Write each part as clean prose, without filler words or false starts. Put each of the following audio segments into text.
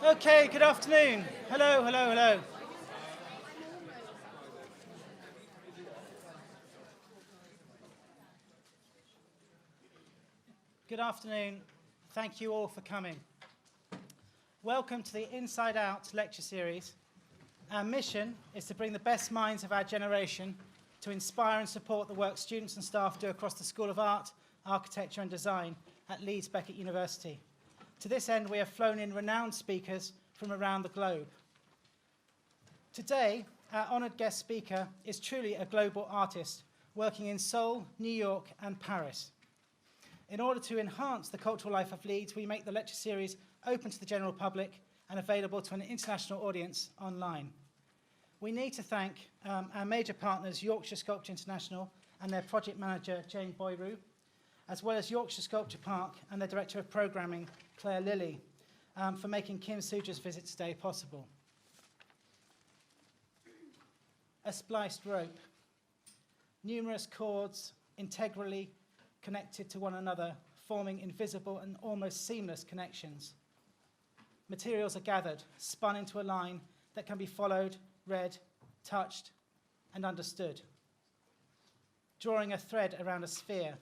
Okay, good afternoon. Hello, hello, hello. Good afternoon. Thank you all for coming. Welcome to the Inside Out lecture series. Our mission is to bring the best minds of our generation to inspire and support the work students and staff do across the School of Art, Architecture and Design at Leeds Beckett University. To this end, we have flown in renowned speakers from around the globe. Today, our honoured guest speaker is truly a global artist working in Seoul, New York and Paris. In order to enhance the cultural life of Leeds, we make the lecture series open to the general public and available to an international audience online. We need to thank our major partners, Yorkshire Sculpture International and their project manager, Jane Boyru, as well as Yorkshire Sculpture Park and their director of programming, Claire Lilly, for making Kimsooja's visit today possible. A spliced rope. Numerous cords integrally connected to one another, forming invisible and almost seamless connections. Materials are gathered, spun into a line that can be followed, read, touched, and understood. Drawing a thread around a sphere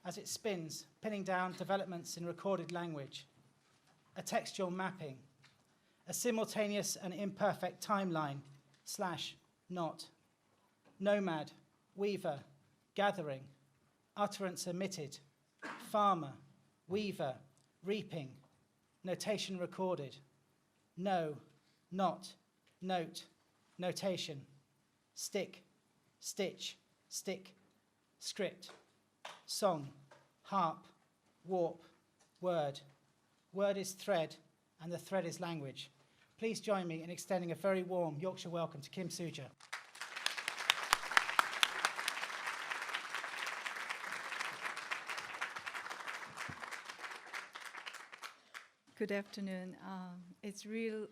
as it spins, pinning down developments in recorded language. A textual mapping. A simultaneous and imperfect timeline, / not. Nomad, weaver, gathering, utterance emitted, farmer, weaver, reaping, notation recorded, no, not, note, notation, stick, stitch, stick, script, song, harp, warp, word. Word is thread, and the thread is language. Please join me in extending a very warm Yorkshire welcome to Kimsooja. Good afternoon. It's a real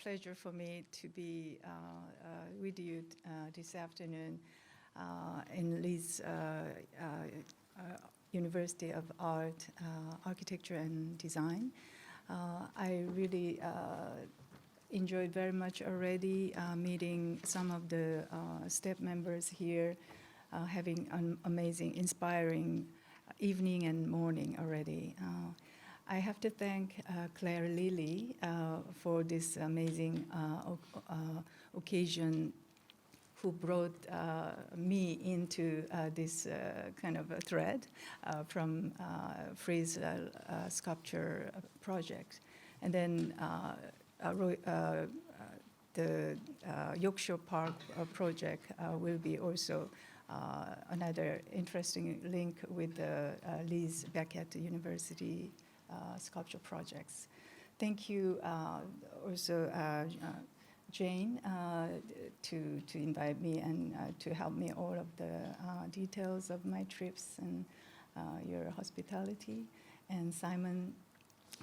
pleasure for me to be with you this afternoon in Leeds University of Art, Architecture and Design. I really enjoyed very much already meeting some of the staff members here, having an amazing, inspiring evening and morning already. I have to thank Claire Lilly for this amazing occasion, who brought me into this kind of a thread from Frieze sculpture project. And then the Yorkshire Park project will be also another interesting link with the Leeds Beckett University sculpture projects. Thank you also Jane to invite me and to help me all of the details of my trips and your hospitality, and Simon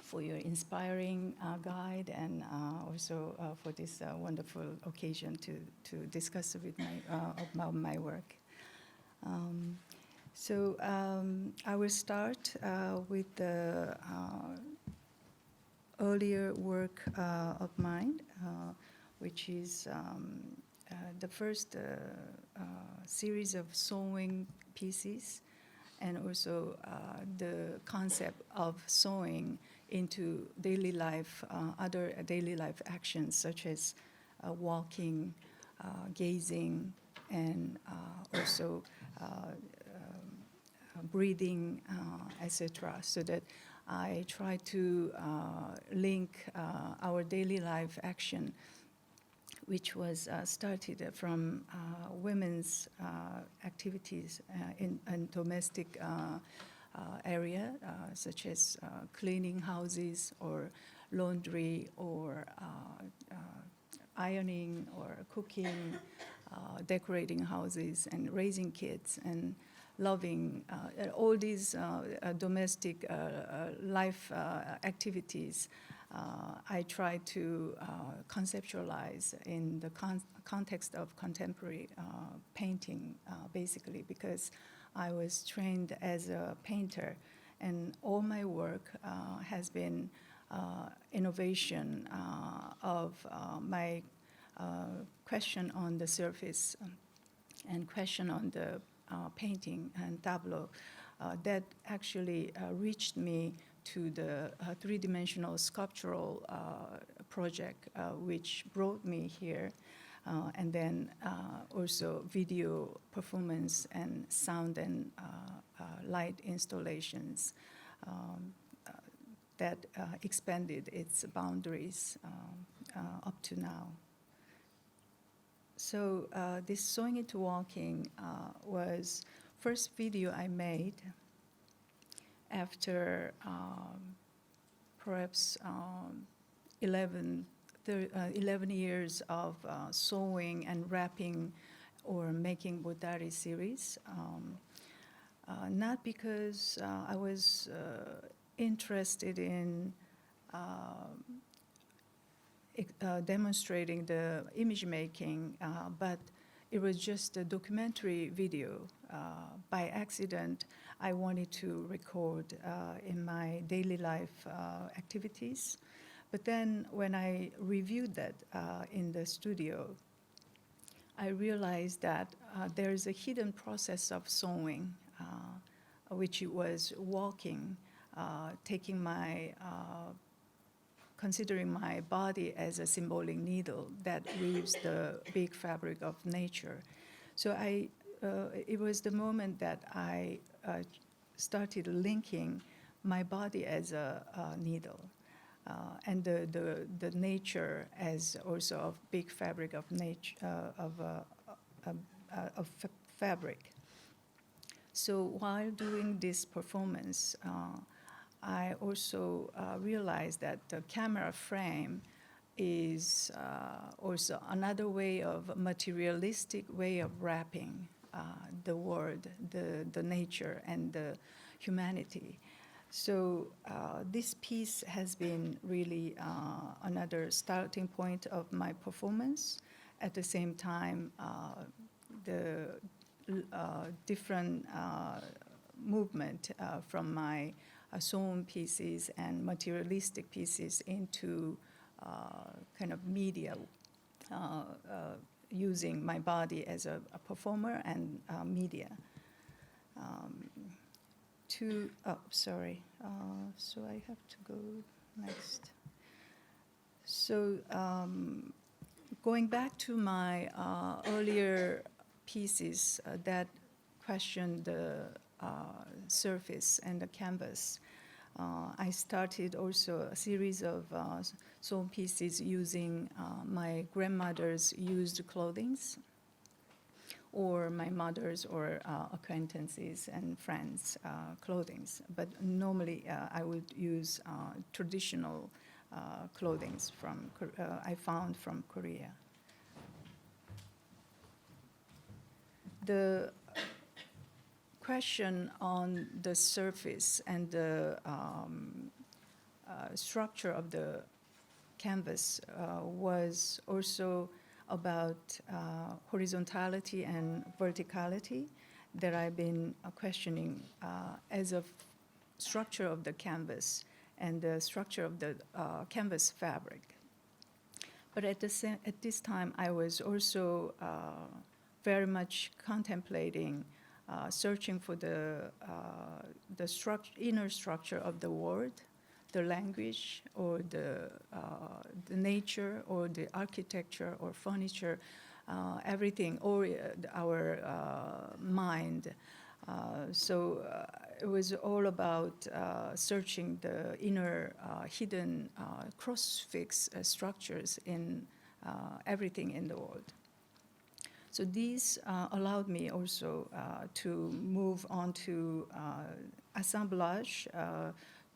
for your inspiring guide, and also for this wonderful occasion to discuss with about my work. So I will start with the earlier work of mine, which is the first series of sewing pieces, and also the concept of sewing into daily life, other daily life actions such as walking, gazing, and also breathing, etc. So that I try to link our daily life action, which was started from women's activities in domestic area, such as cleaning houses or laundry or ironing or cooking, decorating houses and raising kids and loving all these domestic life activities. I try to conceptualize in the context of contemporary painting, basically, because I was trained as a painter, and all my work has been innovation of my question on the surface and question on the painting and tableau that actually reached me to the three-dimensional sculptural project, which brought me here, and then also video performance and sound and light installations that expanded its boundaries up to now. So this Sewing into Walking was first video I made after perhaps 11 years of sewing and wrapping or making bottari series. Not because I was interested in demonstrating the image making, but it was just a documentary video. By accident, I wanted to record in my daily life activities. But then when I reviewed that in the studio, I realized that there is a hidden process of sewing, which was walking, taking my considering my body as a symbolic needle that weaves the big fabric of nature. So it was the moment that I started linking my body as a needle and the nature as also of big fabric of nature of fabric. So while doing this performance, I also realized that the camera frame is also another way of materialistic way of wrapping the world, the nature, and the humanity. So this piece has been really another starting point of my performance. At the same time, the different movement from my sewn pieces and materialistic pieces into kind of media, using my body as a performer and media. So I have to go next. So going back to my earlier pieces that questioned the surface and the canvas, I started also a series of sewn pieces using my grandmother's used clothing, or my mother's or acquaintances and friends' clothing. But normally I would use traditional clothing from I found from Korea. The question on the surface and the structure of the canvas was also about horizontality and verticality that I've been questioning as a structure of the canvas and the structure of the canvas fabric. But at this time, I was also very much contemplating searching for the inner structure of the word, the language, or the nature, or the architecture, or furniture, everything, or our mind. So it was all about searching the inner hidden cross-fix structures in everything in the world. So these allowed me also to move on to assemblage,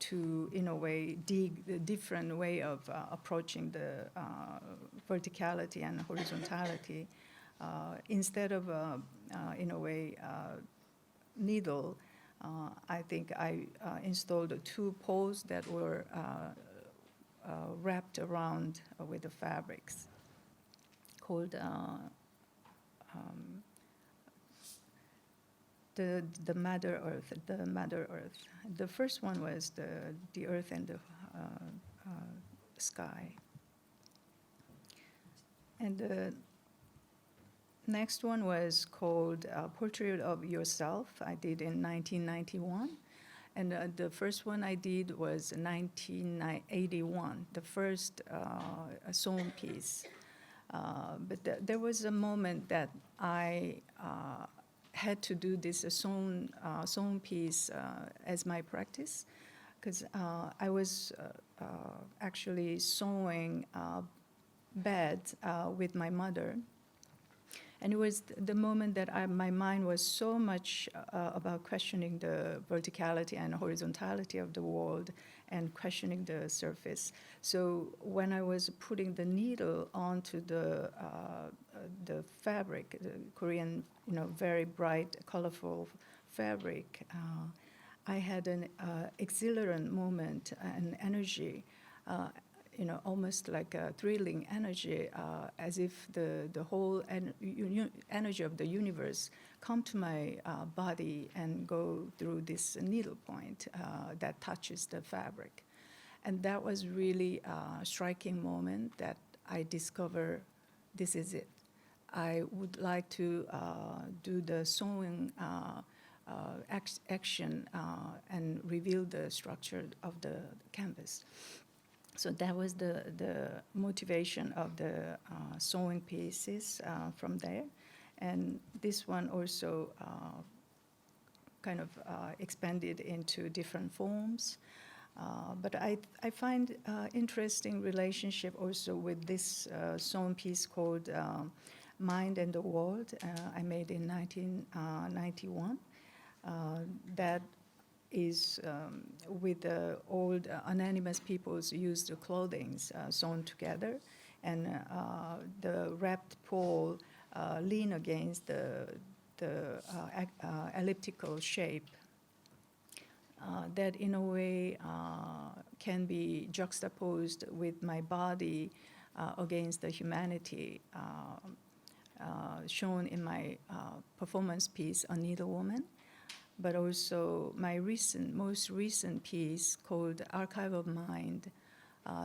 to, in a way, dig the different way of approaching the verticality and horizontality. Instead of, in a way, needle, I think I installed two poles that were wrapped around with the fabrics called the Mother Earth. The Mother Earth. The first one was the earth and the sky. And the next one was called Portrait of Yourself. I did in 1991. And the first one I did was 1981, the first sewn piece. But there was a moment that I had to do this sewn piece as my practice, because I was actually sewing bed with my mother. And it was the moment that my mind was so much about questioning the verticality and horizontality of the world and questioning the surface. So when I was putting the needle onto the fabric, the Korean, very bright, colorful fabric, I had an exhilarant moment and energy, almost like a thrilling energy, as if the whole energy of the universe come to my body and go through this needle point that touches the fabric. And that was really a striking moment that I discover this is it. I would like to do the sewing action and reveal the structure of the canvas. So that was the motivation of the sewing pieces from there. And this one also kind of expanded into different forms. But I find interesting relationship also with this sewn piece called Mind and the World. I made in 1991. That is with the old anonymous people's used clothing sewn together, and the wrapped pole lean against the elliptical shape that in a way can be juxtaposed with my body against the humanity shown in my performance piece, A Needle Woman. But also my most recent piece called Archive of Mind,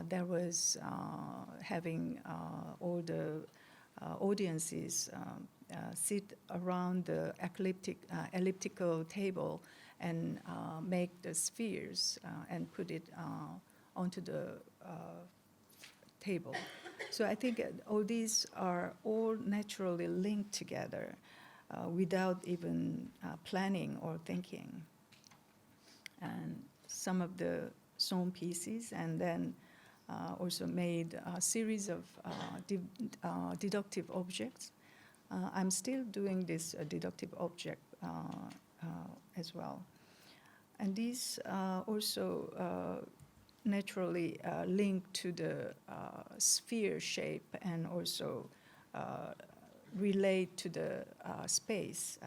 that was having all the audiences sit around the elliptical table and make the spheres and put it onto the table. So I think all these are all naturally linked together. Without even planning or thinking. And some of the sewn pieces, and then also made a series of deductive objects. I'm still doing this deductive object as well. And these also naturally link to the sphere shape and also relate to the space.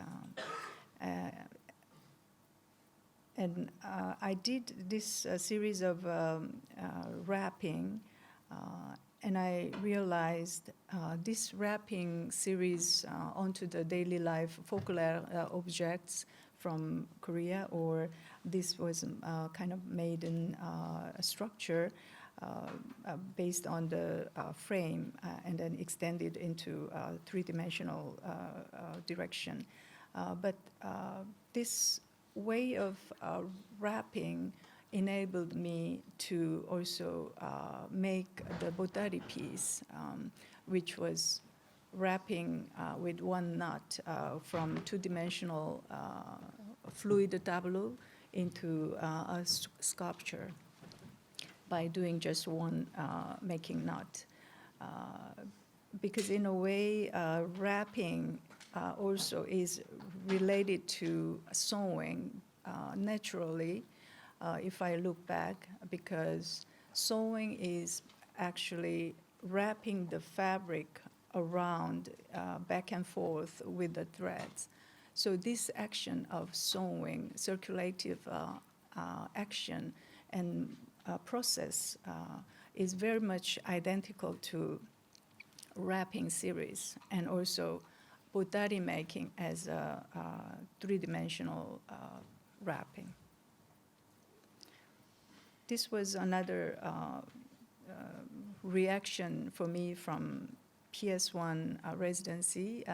And I did this series of wrapping, and I realized this wrapping series onto the daily life folklore objects from Korea, or this was kind of made in a structure based on the frame and then extended into three-dimensional direction. But this way of wrapping enabled me to also make the bottari piece, which was wrapping with one knot from two-dimensional fluid tableau into a sculpture by doing just one making knot. Because in a way, wrapping also is related to sewing naturally, if I look back, because sewing is actually wrapping the fabric around back and forth with the threads. So this action of sewing, circulative action and process is very much identical to wrapping series and also bottari making as a three-dimensional wrapping. This was another reaction for me from PS1 residency.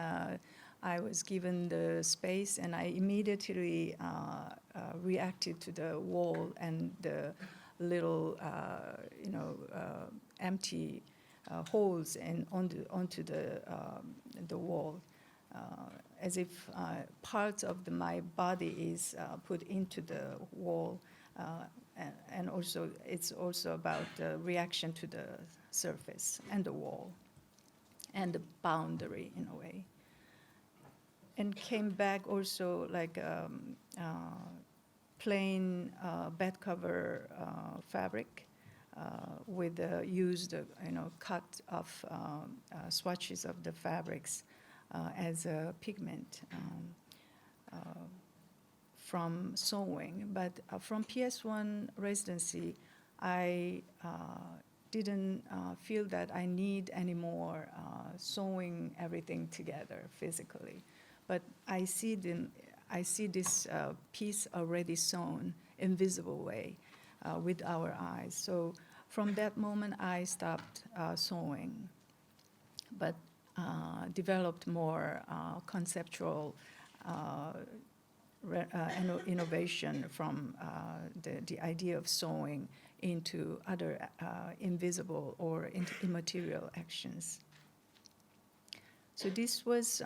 I was given the space and I immediately reacted to the wall and the little, empty holes onto the wall, as if parts of my body is put into the wall, and also it's also about the reaction to the surface and the wall and the boundary in a way. And came back also like plain bed cover fabric with used, cut off swatches of the fabrics as a pigment from sewing. But from PS1 residency, I didn't feel that I need any more sewing everything together physically. But I see this piece already sewn, invisible way, with our eyes. So from that moment, I stopped sewing, but developed more conceptual innovation from the idea of sewing into other invisible or into immaterial actions. So this was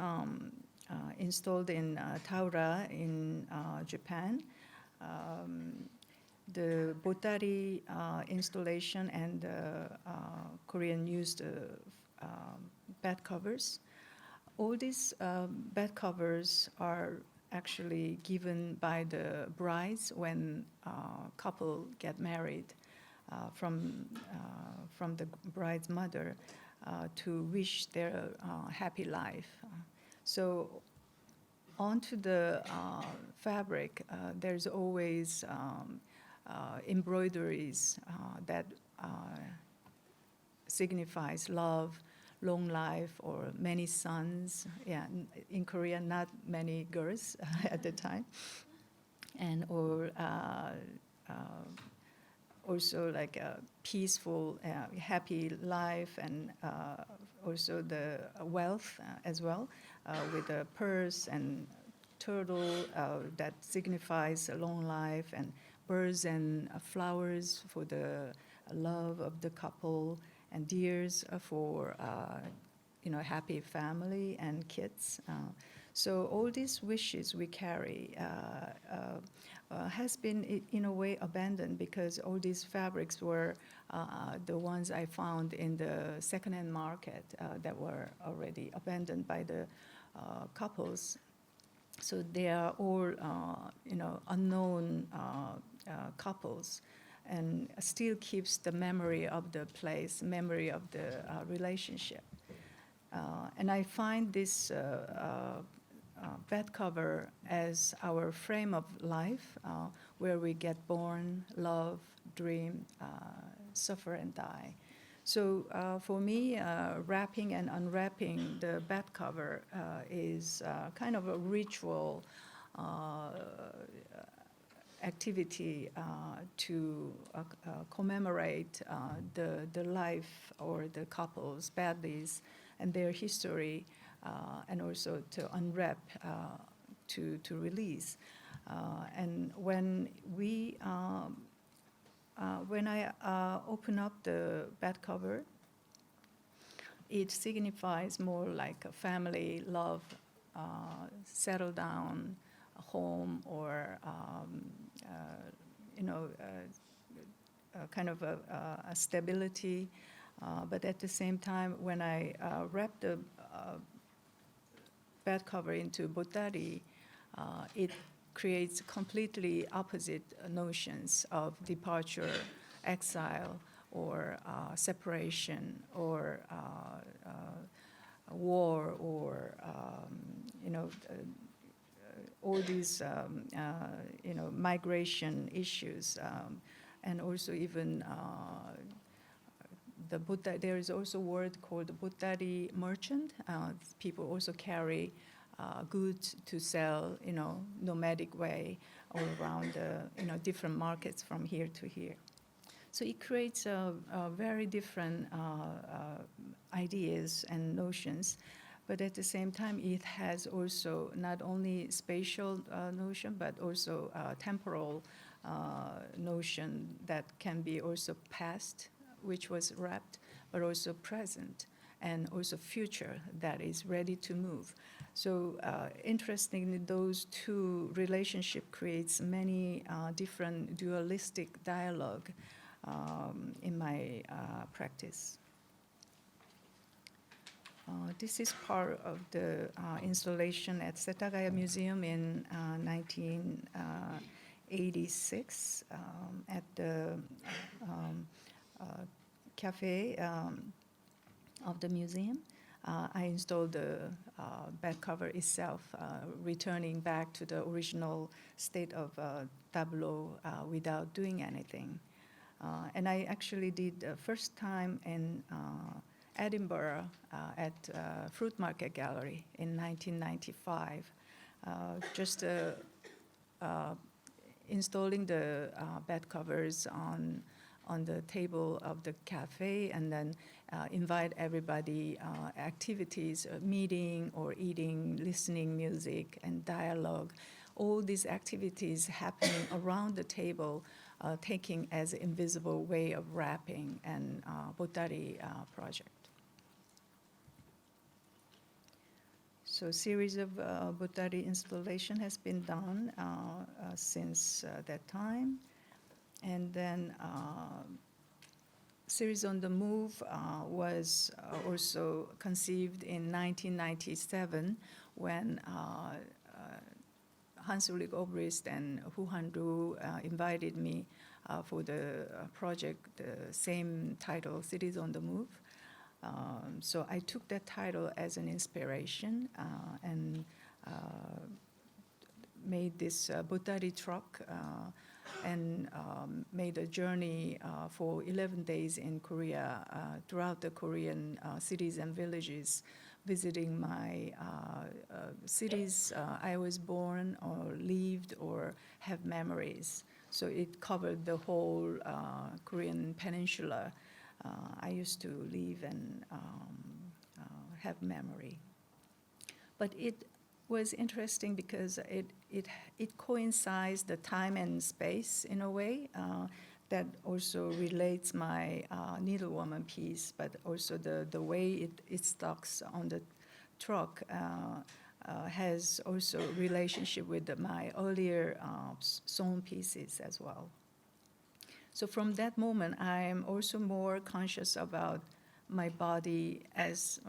installed in Taura in Japan. The bottari installation and Korean used bed covers. All these bed covers are actually given by the brides when couple get married, from the bride's mother to wish their happy life. So onto the fabric, there's always embroideries that signifies love, long life, or many sons. Yeah, in Korea, not many girls at the time, and or also like a peaceful, happy life, and also the wealth as well, with a purse and turtle that signifies a long life, and birds and flowers for the love of the couple, and deers for happy family and kids. So all these wishes we carry has been in a way abandoned, because all these fabrics were the ones I found in the second-hand market that were already abandoned by the couples. So they are all unknown couples, and still keeps the memory of the place, memory of the relationship. And I find this bed cover as our frame of life, where we get born, love, dream, suffer, and die. So for me, wrapping and unwrapping the bed cover is kind of a ritual activity to commemorate the life or the couple's bad days and their history, and also to unwrap, to release. And when I open up the bed cover, it signifies more like a family, love, settle down, a home, or kind of a stability. But at the same time, when I wrap the bed cover into bottari, it creates completely opposite notions of departure, exile, or separation, or war, or all these migration issues, and also even the Buddha. There is also a word called bottari merchant. People also carry goods to sell, nomadic way, all around different markets from here to here. So it creates very different ideas and notions, but at the same time, it has also not only spatial notion, but also temporal notion that can be also past, which was wrapped, but also present, and also future that is ready to move. So interestingly, those two relationship creates many different dualistic dialogue in my practice. This is part of the installation at Setagaya Museum in 1986 at the cafe of the museum. I installed the back cover itself, returning back to the original state of tableau without doing anything. And I actually did the first time in Edinburgh at Fruit Market Gallery in 1995. Just installing the bed covers on the table of the cafe, and then invite everybody, activities, meeting or eating, listening music and dialogue. All these activities happening around the table, taking as an invisible way of wrapping and bottari project. So a series of bottari installation has been done since that time. And then series on the move was also conceived in 1997 when Hans-Ulrich Obrist and Hu Han-ru invited me for the project, the same title, Cities on the Move. So I took that title as an inspiration and made this bottari truck and made a journey for 11 days in Korea, throughout the Korean cities and villages, visiting my cities I was born or lived or have memories. So it covered the whole Korean peninsula I used to live and have memory. But it was interesting because it coincides the time and space in a way that also relates my needlewoman piece, but also the way it stocks on the truck has also relationship with my earlier sewn pieces as well. So from that moment, I'm also more conscious about my body as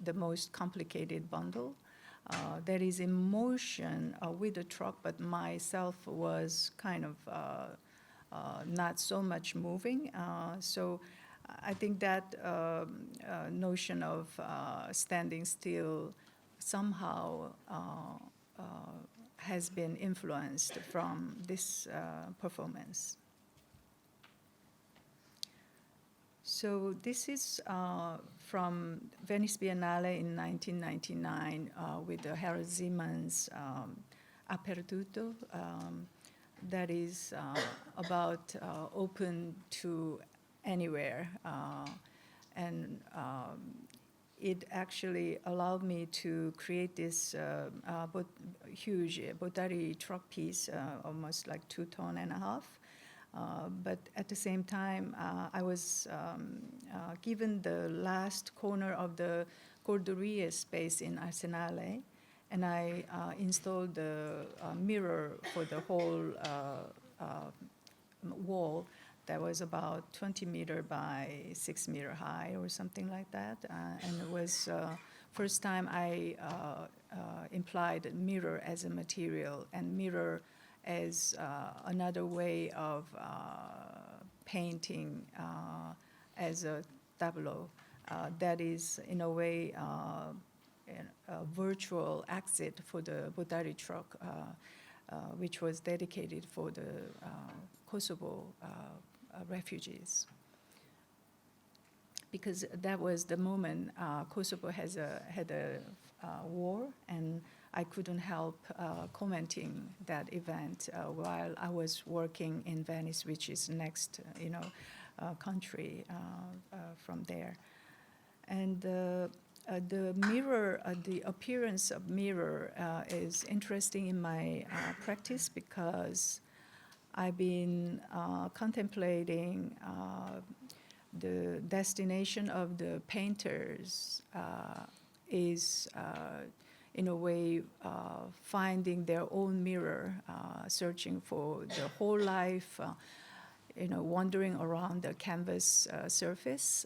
the most complicated bundle. That is in motion with the truck, but myself was kind of not so much moving. So I think that notion of standing still somehow has been influenced from this performance. So this is from Venice Biennale in 1999 with Harold Zeman's Aperduto. That is about open to anywhere. And it actually allowed me to create this huge bottari truck piece, almost like 2.5 tons. But at the same time, I was given the last corner of the Corderia space in Arsenale, and I installed the mirror for the whole wall that was about 20 meter by 6 meter high or something like that. And it was first time I implied mirror as a material and mirror as another way of painting as a tableau. That is, in a way, a virtual exit for the bottari truck, which was dedicated for the Kosovo refugees. Because that was the moment Kosovo had a war, and I couldn't help commenting that event while I was working in Venice, which is next, country from there. And the mirror, the appearance of mirror is interesting in my practice because I've been contemplating the destination of the painters is in a way finding their own mirror, searching for the whole life, wandering around the canvas surface.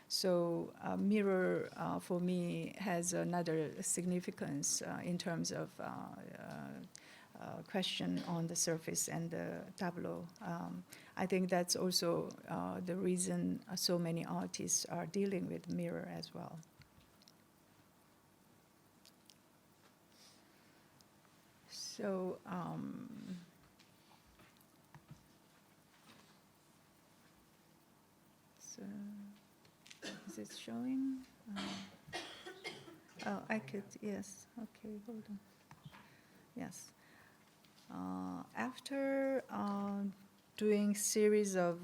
So mirror for me has another significance in terms of question on the surface and the tableau. I think that's also the reason so many artists are dealing with mirror as well. So, is it showing? Oh, I could, yes. Okay, hold on. Yes. After doing series of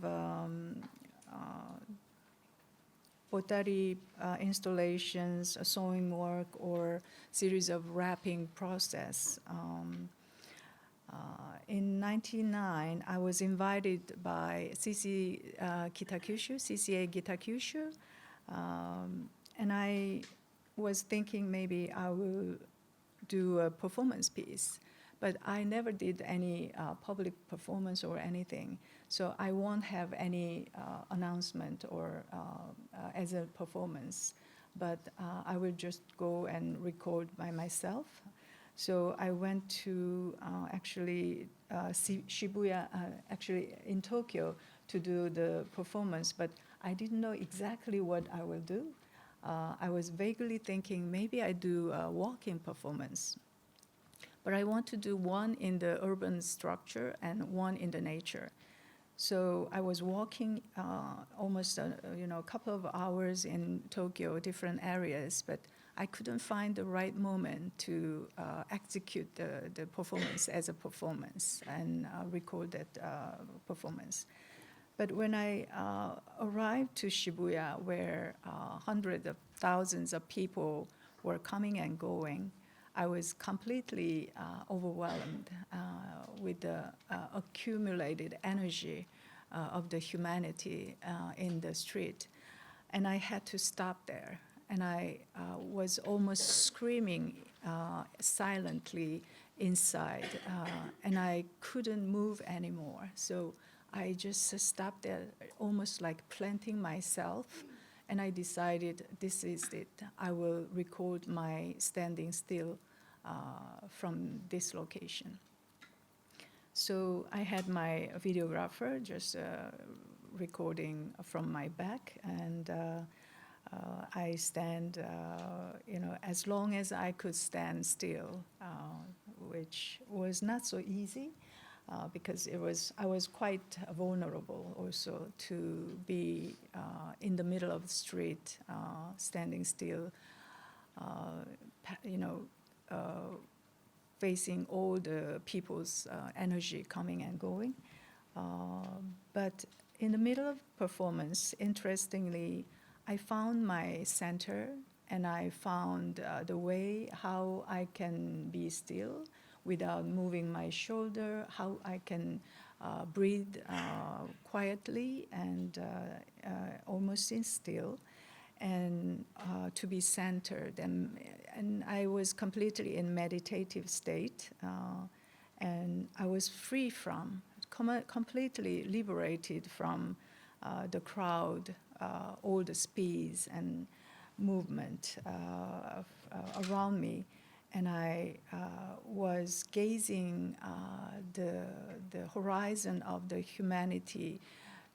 bottari installations, sewing work, or series of wrapping process, in 1999, I was invited by CCA Gitakyushu, and I was thinking maybe I will do a performance piece, but I never did any public performance or anything, so I won't have any announcement or as a performance, but I will just go and record by myself. So I went to Shibuya, actually in Tokyo, to do the performance, but I didn't know exactly what I will do. I was vaguely thinking maybe I do a walking performance, but I want to do one in the urban structure and one in the nature. So I was walking almost a couple of hours in Tokyo, different areas, but I couldn't find the right moment to execute the performance as a performance and record that performance. But when I arrived to Shibuya, where hundreds of thousands of people were coming and going, I was completely overwhelmed with the accumulated energy of the humanity in the street. And I had to stop there. And I was almost screaming silently inside, and I couldn't move anymore. So I just stopped there, almost like planting myself, and I decided this is it. I will record my standing still from this location. So I had my videographer just recording from my back, and I stand, as long as I could stand still, which was not so easy because I was quite vulnerable also to be in the middle of the street, standing still, facing all the people's energy coming and going. But in the middle of performance, interestingly, I found my center, and I found the way how I can be still without moving my shoulder, how I can breathe quietly and almost in still, and to be centered. And I was completely in meditative state, and I was free from, completely liberated from the crowd, all the speeds and movement around me, and I was gazing the horizon of the humanity,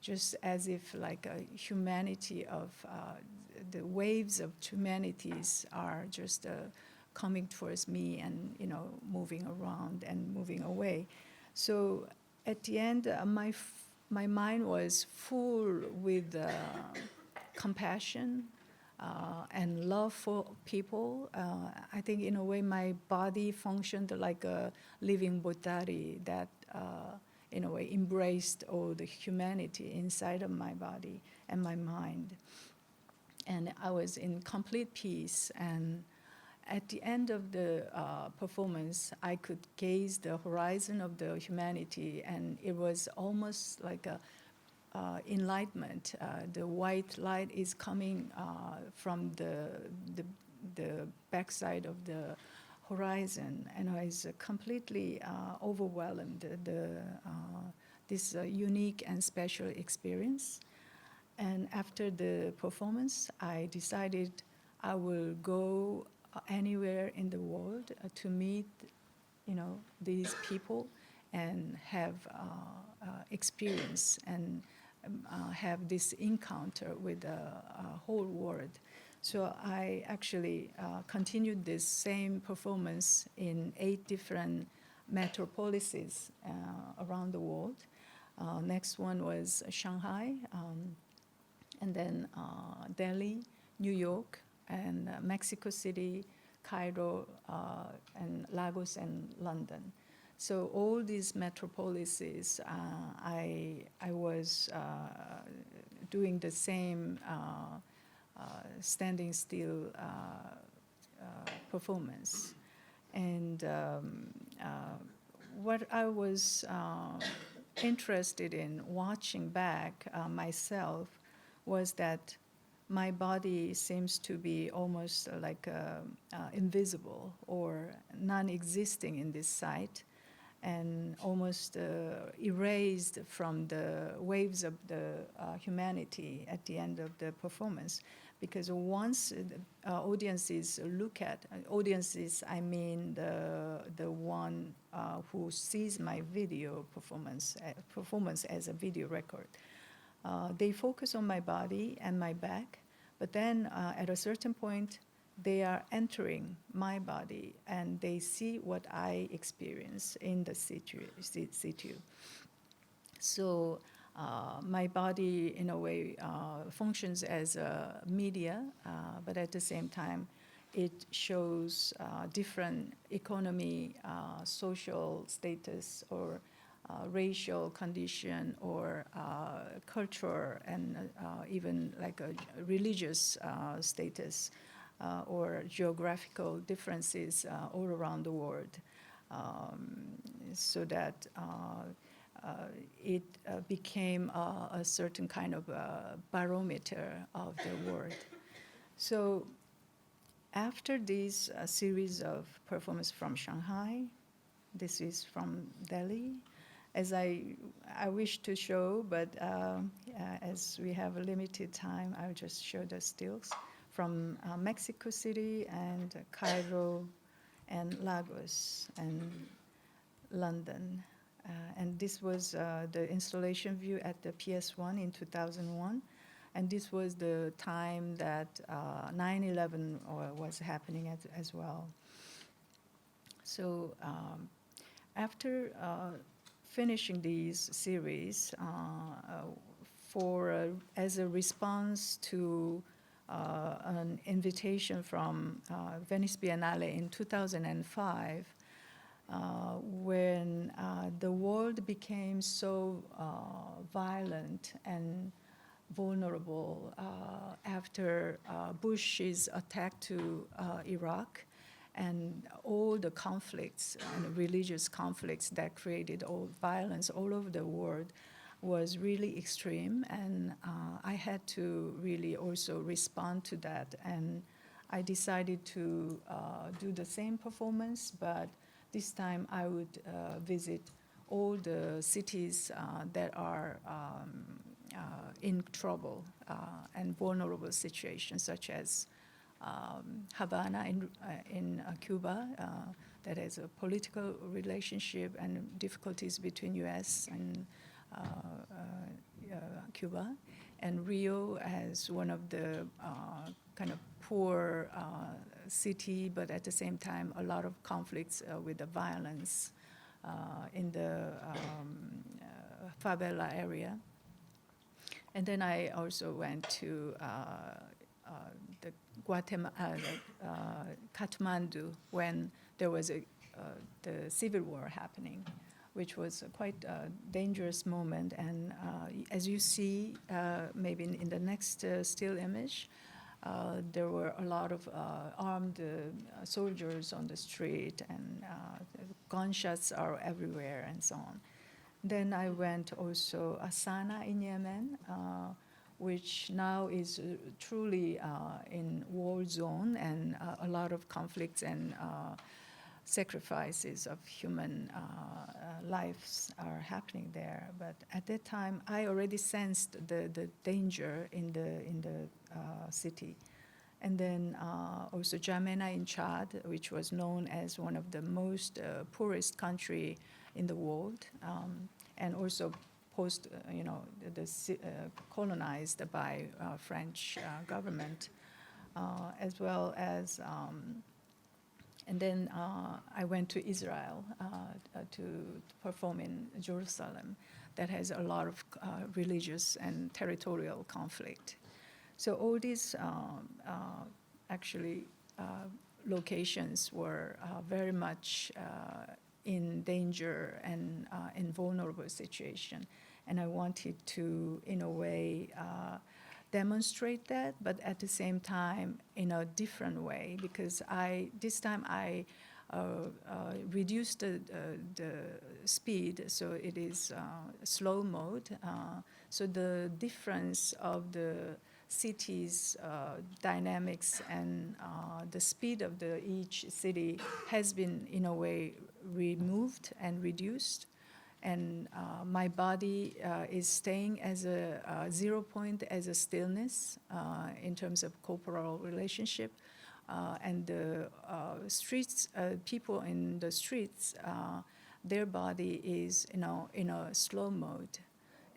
just as if like a humanity of the waves of humanities are just coming towards me and moving around and moving away. So at the end, my mind was full with compassion, and love for people. I think in a way my body functioned like a living bottari that in a way embraced all the humanity inside of my body and my mind. And I was in complete peace. And at the end of the performance, I could gaze the horizon of the humanity, and it was almost like a enlightenment. The white light is coming from the backside of the horizon, and I was completely overwhelmed. This unique and special experience. And after the performance, I decided I will go anywhere in the world to meet, these people and have experience and have this encounter with the whole world. So I actually continued this same performance in 8 different metropolises around the world. Next one was Shanghai, and then Delhi, New York, and Mexico City, Cairo, and Lagos, and London. So all these metropolises, I was doing the same standing still performance. And what I was interested in watching back myself was that my body seems to be almost like invisible or non-existing in this site, and almost erased from the waves of the humanity at the end of the performance. Because once audiences look at, audiences, I mean the one who sees my video performance as a video record, they focus on my body and my back, but then at a certain point, they are entering my body and they see what I experience in the situ. So my body, in a way, functions as a media, but at the same time, it shows different economy, social status, or racial condition, or culture, and even like a religious status, or geographical differences all around the world, so that it became a certain kind of barometer of the world. So after this series of performances from Shanghai, this is from Delhi, as I wish to show, but as we have a limited time, I'll just show the stills from Mexico City and Cairo and Lagos and London. And this was the installation view at the PS1 in 2001. And this was the time that 9/11 was happening as well. So after finishing these series, as a response to an invitation from Venice Biennale in 2005, when the world became so violent and vulnerable after Bush's attack to Iraq, and all the conflicts and religious conflicts that created all violence all over the world was really extreme, and I had to really also respond to that. And I decided to do the same performance, but this time I would visit all the cities that are in trouble and vulnerable situations, such as Havana in Cuba, that has a political relationship and difficulties between U.S. and Cuba, and Rio as one of the kind of poor city, but at the same time a lot of conflicts with the violence in the favela area. And then I also went to the Kathmandu, when there was the civil war happening, which was a quite dangerous moment. And as you see, maybe in the next still image, there were a lot of armed soldiers on the street, and gunshots are everywhere, and so on. Then I went also Asana in Yemen, which now is truly in war zone, and a lot of conflicts and sacrifices of human lives are happening there. But at that time, I already sensed the danger in the city. And then also Jamena in Chad, which was known as one of the most poorest country in the world, and also colonized by French government, as well as. And then I went to Israel to perform in Jerusalem, that has a lot of religious and territorial conflict. So all these locations were very much in danger and in vulnerable situation. And I wanted to, in a way, demonstrate that, but at the same time in a different way, because this time I reduced the speed, so it is slow mode. So the difference of the city's dynamics and the speed of each city has been, in a way, removed and reduced. And my body is staying as a 0 point, as a stillness in terms of corporal relationship. And the streets, people in the streets, their body is, in a slow mode.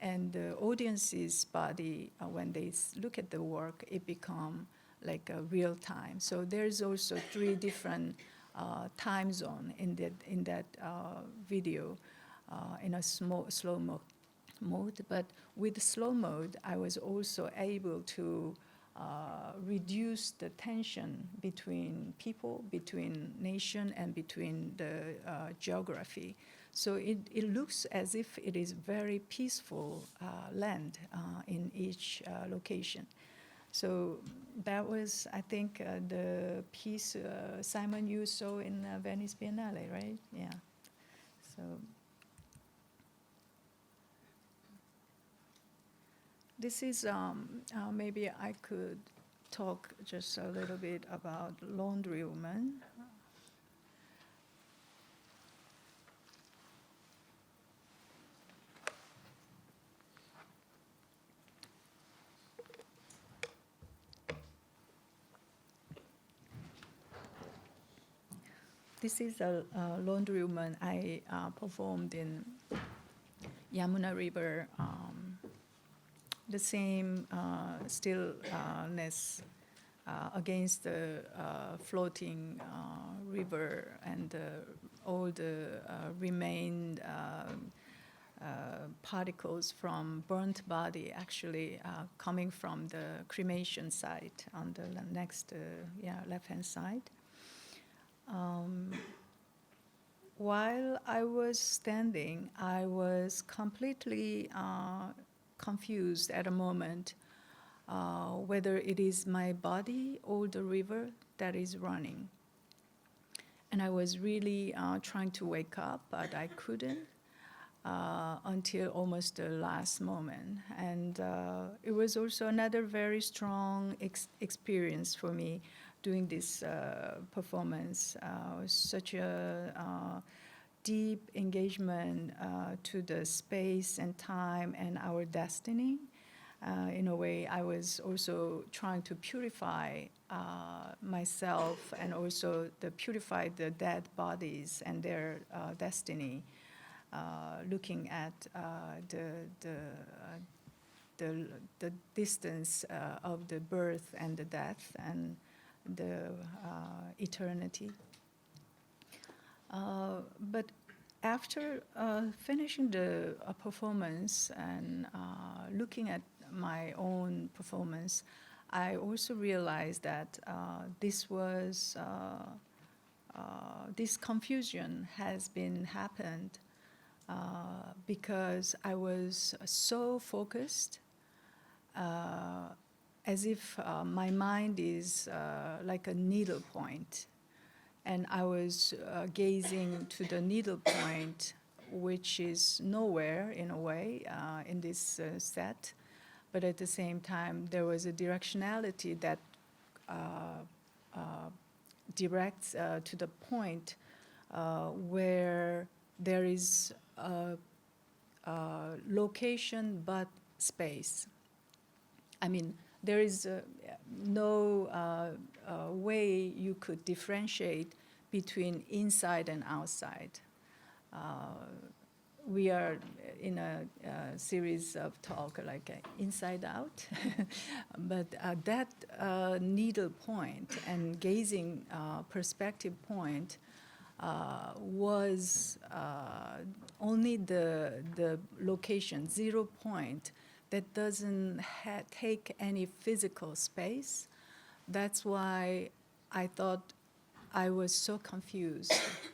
And the audience's body, when they look at the work, it become like a real time. So there's also 3 different time zone in that video. In a slow mode, but with slow mode, I was also able to reduce the tension between people, between nation, and between the geography. So it looks as if it is very peaceful land in each location. So that was, I think, the piece Simon, you saw in Venice Biennale, right? Yeah. So. This is, maybe I could talk just a little bit about Laundry Woman. This is a Laundry Woman I performed in Yamuna River. The same stillness against the floating river, and all the remained particles from burnt body actually coming from the cremation site on the next left-hand side. While I was standing, I was completely confused at a moment whether it is my body or the river that is running. And I was really trying to wake up, but I couldn't until almost the last moment. And it was also another very strong experience for me doing this performance, such a deep engagement to the space and time and our destiny. In a way, I was also trying to purify myself, and also purify the dead bodies and their destiny, looking at the distance of the birth and the death and the eternity. But after finishing the performance and looking at my own performance, I also realized that this confusion has been happened because I was so focused, as if my mind is like a needle point, and I was gazing to the needle point, which is nowhere in a way in this set, but at the same time there was a directionality that directs to the point where there is a location but space. I mean, there is no way you could differentiate between inside and outside. We are in a series of talk like inside out, but that needle point and gazing perspective point was only the location, 0 point, that doesn't take any physical space. That's why I thought I was so confused.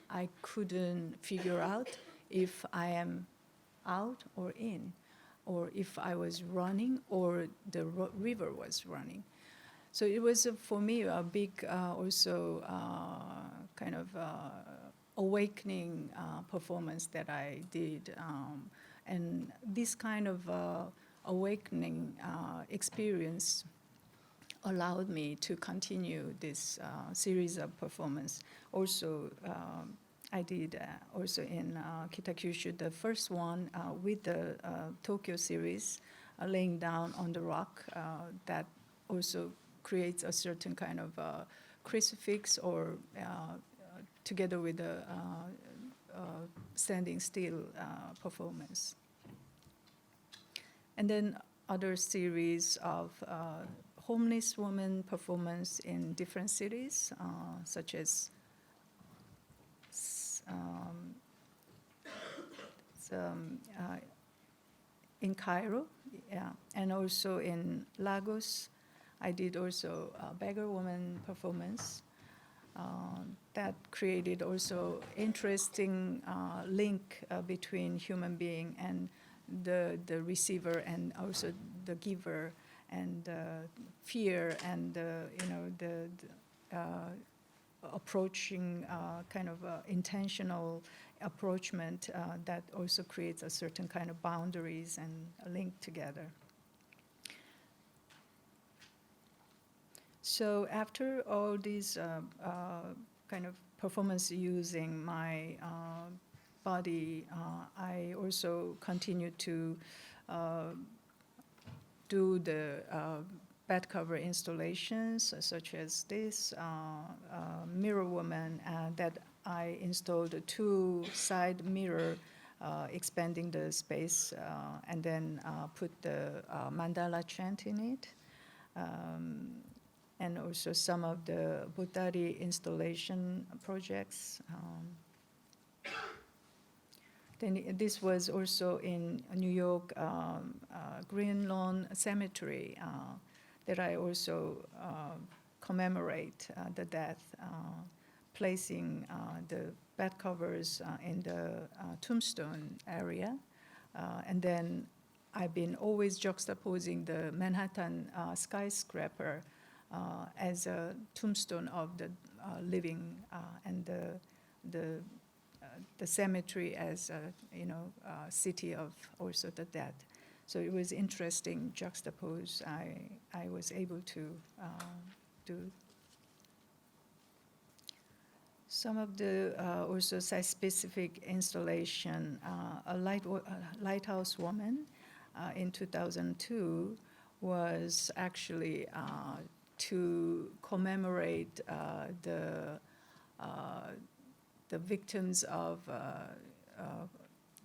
I couldn't figure out if I am out or in, or if I was running or the river was running. So it was for me a big also kind of awakening performance that I did. And this kind of awakening experience allowed me to continue this series of performance. Also, I did also in Kitakyushu, the first one with the Tokyo series, laying down on the rock, that also creates a certain kind of crucifix, or together with the standing still performance. And then other series of homeless woman performance in different cities, such as in Cairo, yeah, and also in Lagos. I did also a beggar woman performance that created also interesting link between human being and the receiver, and also the giver, and fear, and the approaching kind of intentional approachment that also creates a certain kind of boundaries and a link together. So after all these kind of performance using my body, I also continued to do the bed cover installations, such as this mirror woman that I installed a 2 side mirror, expanding the space, and then put the mandala chant in it. And also some of the bottari installation projects. Then this was also in New York Green Lawn Cemetery that I also commemorate the death, placing the bed covers in the tombstone area. And then I've been always juxtaposing the Manhattan skyscraper as a tombstone of the living, and the cemetery as a city of also the dead. So it was interesting juxtapose I was able to do. Some of the also site-specific installation, a lighthouse woman in 2002 was actually to commemorate the victims of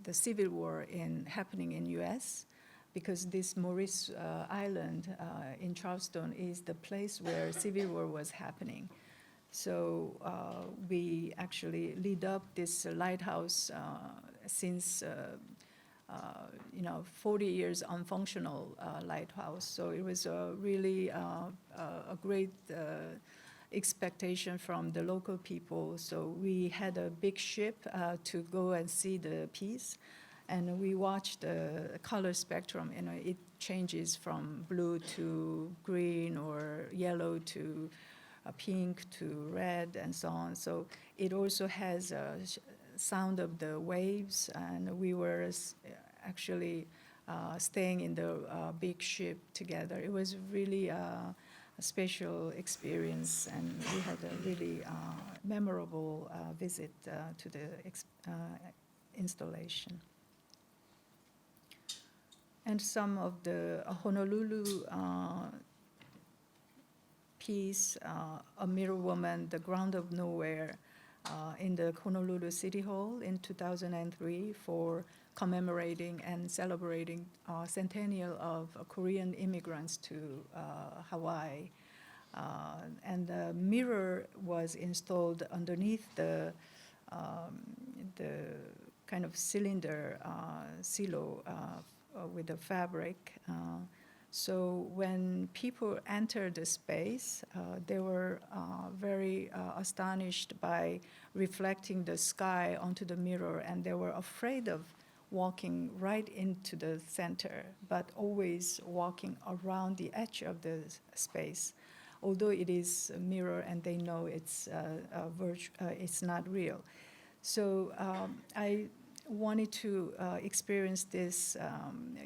the civil war happening in U.S., because this Maurice Island in Charleston is the place where civil war was happening. So we actually lit up this lighthouse since 40 years unfunctional lighthouse. So it was really a great expectation from the local people. So we had a big ship to go and see the piece, and we watched the color spectrum. It changes from blue to green or yellow to pink to red and so on. So it also has a sound of the waves, and we were actually staying in the big ship together. It was really a special experience, and we had a really memorable visit to the installation. And some of the Honolulu piece, A Mirror Woman, The Ground of Nowhere, in the Honolulu City Hall in 2003 for commemorating and celebrating centennial of Korean immigrants to Hawaii. And the mirror was installed underneath the kind of cylinder silo with the fabric. So when people entered the space, they were very astonished by reflecting the sky onto the mirror, and they were afraid of walking right into the center, but always walking around the edge of the space, although it is a mirror and they know it's it's not real. So I wanted to experience this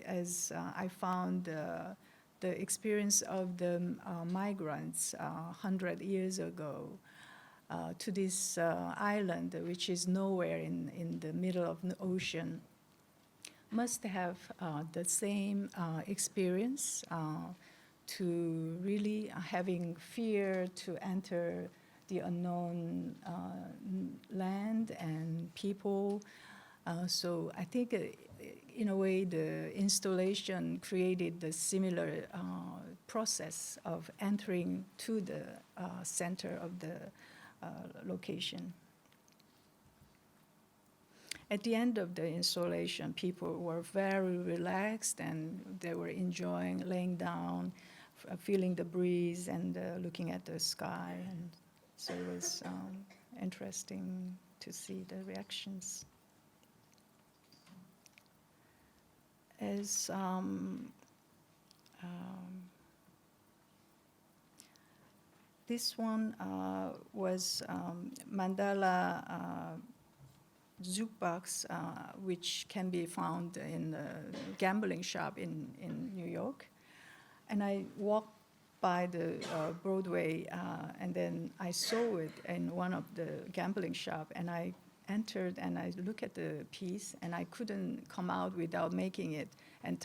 as I found the experience of the migrants 100 years ago to this island, which is nowhere in the middle of the ocean, must have the same experience to really having fear to enter the unknown land and people. So I think in a way the installation created the similar process of entering to the center of the location. At the end of the installation, people were very relaxed and they were enjoying laying down, feeling the breeze and looking at the sky. And so it was interesting to see the reactions. As this one was Mandela Jukebox, which can be found in a gambling shop in New York. And I walked by the Broadway, and then I saw it in one of the gambling shop, and I entered and I looked at the piece, and I couldn't come out without making it and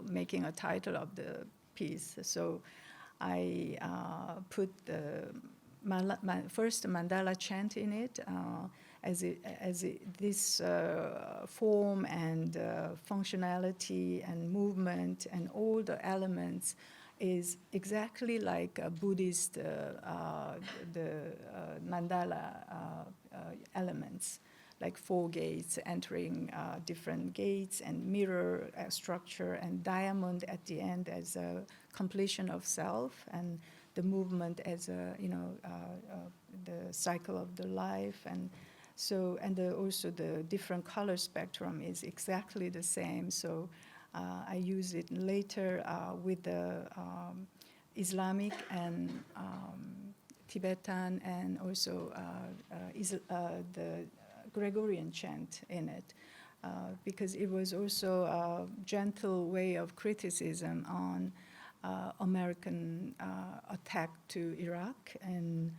making a title of the piece. So I put the first Mandela chant in it, this form and functionality and movement and all the elements is exactly like a Buddhist mandala elements, like 4 gates entering different gates and mirror structure and diamond at the end as a completion of self, and the movement as the cycle of the life. And so, and also the different color spectrum is exactly the same. So I use it later with the Islamic and Tibetan and also the Gregorian chant in it, because it was also a gentle way of criticism on American attack to Iraq and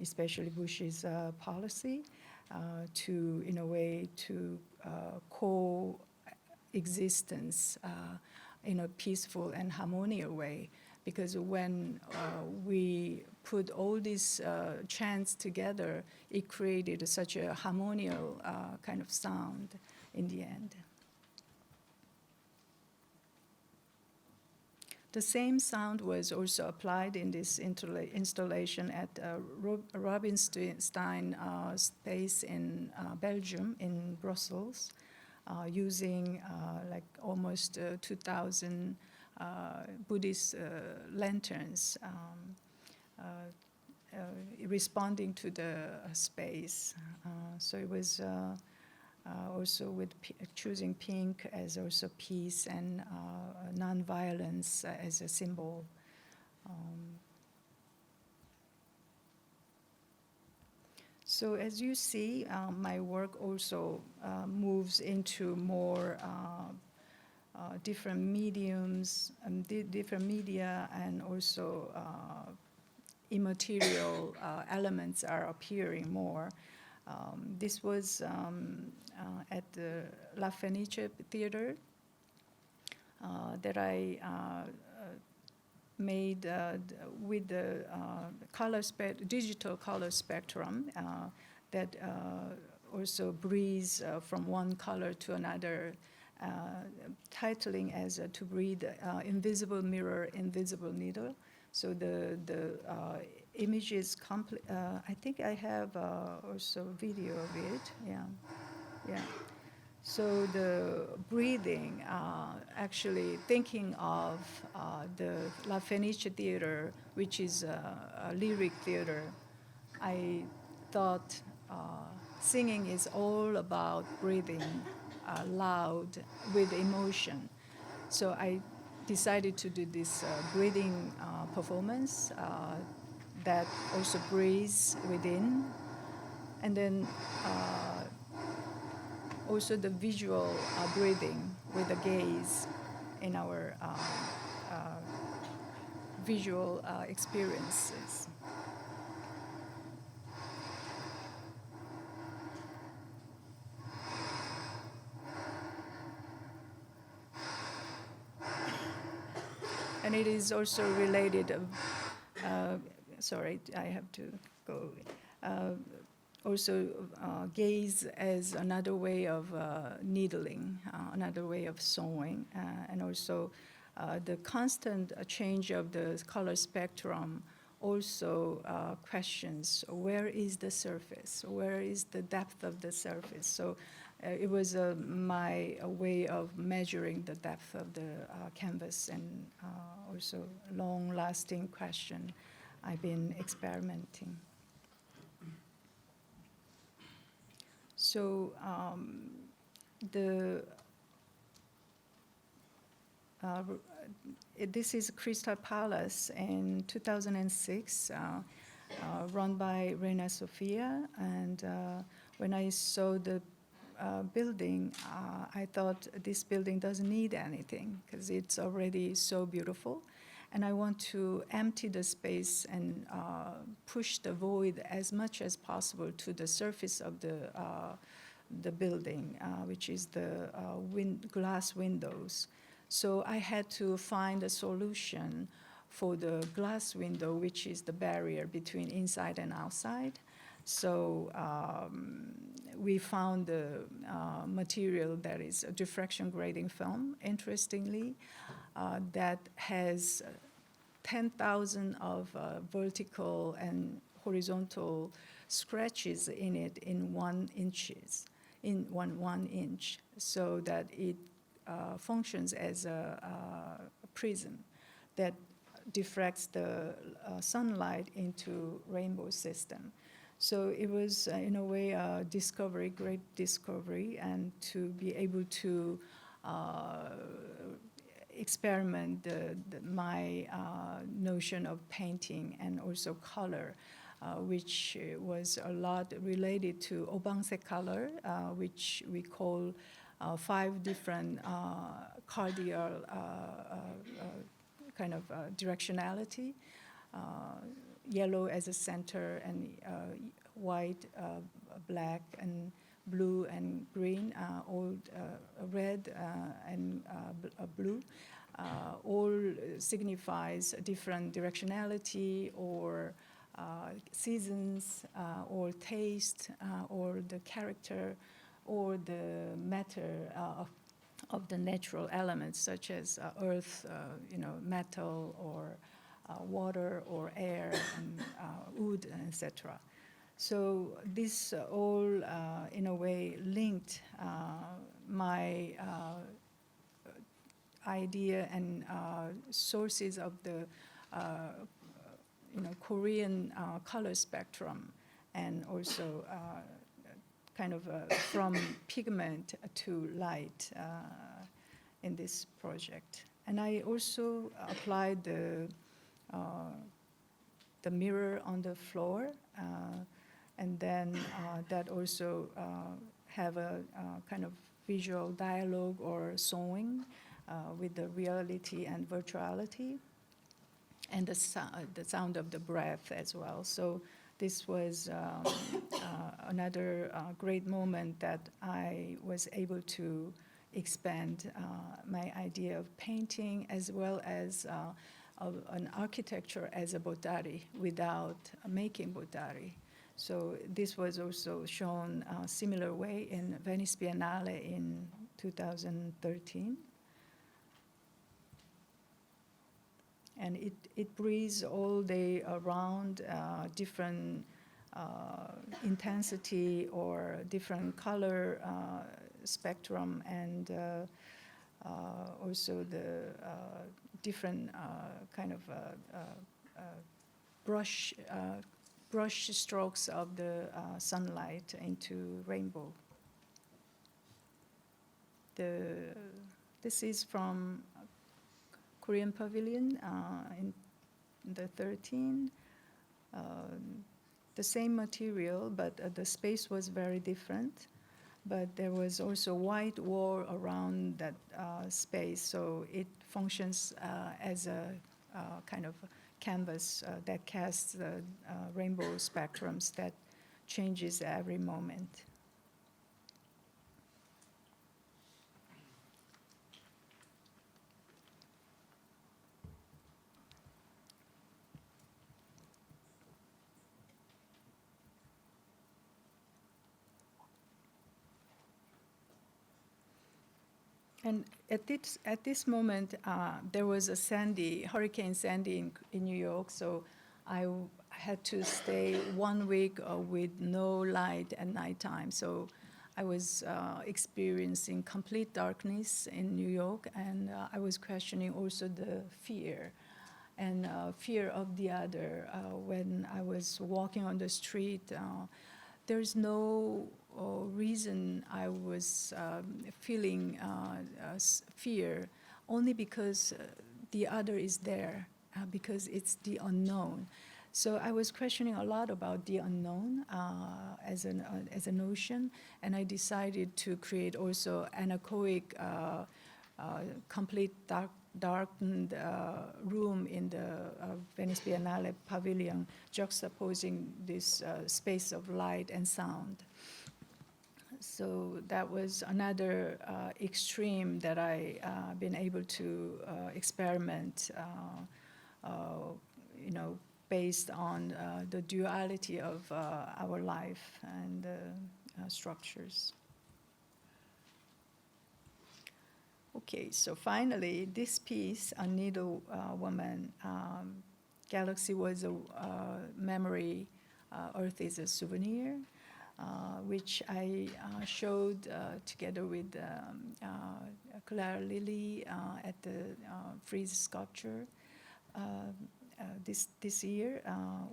especially Bush's policy to, in a way, to coexistence in a peaceful and harmonious way. Because when we put all these chants together, it created such a harmonious kind of sound in the end. The same sound was also applied in this installation at Rubinstein space in Belgium, in Brussels. using like almost 2,000 Buddhist lanterns, responding to the space. So it was also with choosing pink as also peace and non-violence as a symbol. So as you see, my work also moves into more different mediums, different media, and also immaterial elements are appearing more. This was at the La Fenice Theater that I made with the digital color spectrum that also breathes from one color to another, titling as To Breathe, Invisible Mirror, Invisible Needle. So the image is complete. I think I have also video of it. Yeah. So the breathing, actually thinking of the La Fenice Theater, which is a lyric theater, I thought singing is all about breathing loud with emotion. So I decided to do this breathing performance that also breathes within, and then also the visual breathing with the gaze in our visual experiences. And it is also related, sorry, I have to go. Also gaze as another way of needling, another way of sewing, and also the constant change of the color spectrum also questions where is the surface, where is the depth of the surface. So it was my way of measuring the depth of the canvas, and also long-lasting question I've been experimenting. So this is Crystal Palace in 2006, run by Reina Sofia. And when I saw the building, I thought this building doesn't need anything because it's already so beautiful. And I want to empty the space and push the void as much as possible to the surface of the building, which is the glass windows. So I had to find a solution for the glass window, which is the barrier between inside and outside. So we found the material that is a diffraction grating film, interestingly, that has 10,000 of vertical and horizontal scratches in it in 1 inch, so that it functions as a prism that diffracts the sunlight into rainbow system. So it was, in a way, a discovery, great discovery, and to be able to experiment my notion of painting and also color, which was a lot related to Obangse color, which we call 5 different cardinal kind of directionality. Yellow as a center, and white, black, and blue and green, all red and blue, all signifies a different directionality or seasons or taste or the character or the matter of the natural elements, such as earth, metal, or water or air, and wood, etc. So this all, in a way, linked my idea and sources of the Korean color spectrum, and also kind of from pigment to light in this project. And I also applied the mirror on the floor, and then that also have a kind of visual dialogue or sewing with the reality and virtuality, and the sound of the breath as well. So this was another great moment that I was able to expand my idea of painting as well as of an architecture as a bottari without making bottari. So this was also shown a similar way in Venice Biennale in 2013. And it breathes all day around different intensity or different color spectrum, and also the different kind of brush strokes of the sunlight into rainbow. This is from Korean Pavilion in the 13. The same material, but the space was very different. But there was also white wall around that space, so it functions as a kind of canvas that casts the rainbow spectrums that changes every moment. And at this moment, there was a Hurricane Sandy in New York, so I had to stay 1 week with no light at nighttime. So I was experiencing complete darkness in New York, and I was questioning also the fear and fear of the other. When I was walking on the street, there's no reason I was feeling fear, only because the other is there, because it's the unknown. So I was questioning a lot about the unknown as a notion, and I decided to create also anechoic, complete darkened room in the Venice Biennale pavilion, juxtaposing this space of light and sound. So that was another extreme that I been able to experiment, based on the duality of our life and structures. Okay, so finally, this piece, A Needle Woman, Galaxy was a memory, Earth is a souvenir, which I showed together with Claire Lilly at the Frieze Sculpture. This year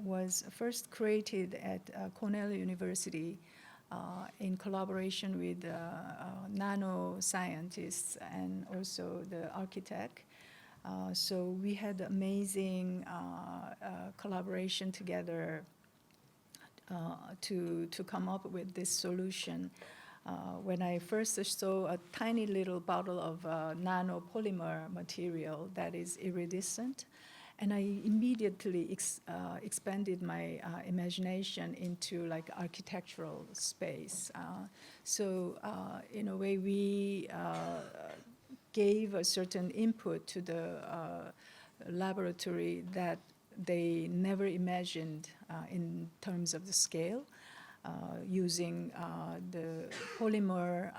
was first created at Cornell University in collaboration with nanoscientists and also the architect. So we had amazing collaboration together to come up with this solution. When I first saw a tiny little bottle of nanopolymer material that is iridescent, and I immediately expanded my imagination into like architectural space. So in a way, we gave a certain input to the laboratory that they never imagined in terms of the scale, using the polymer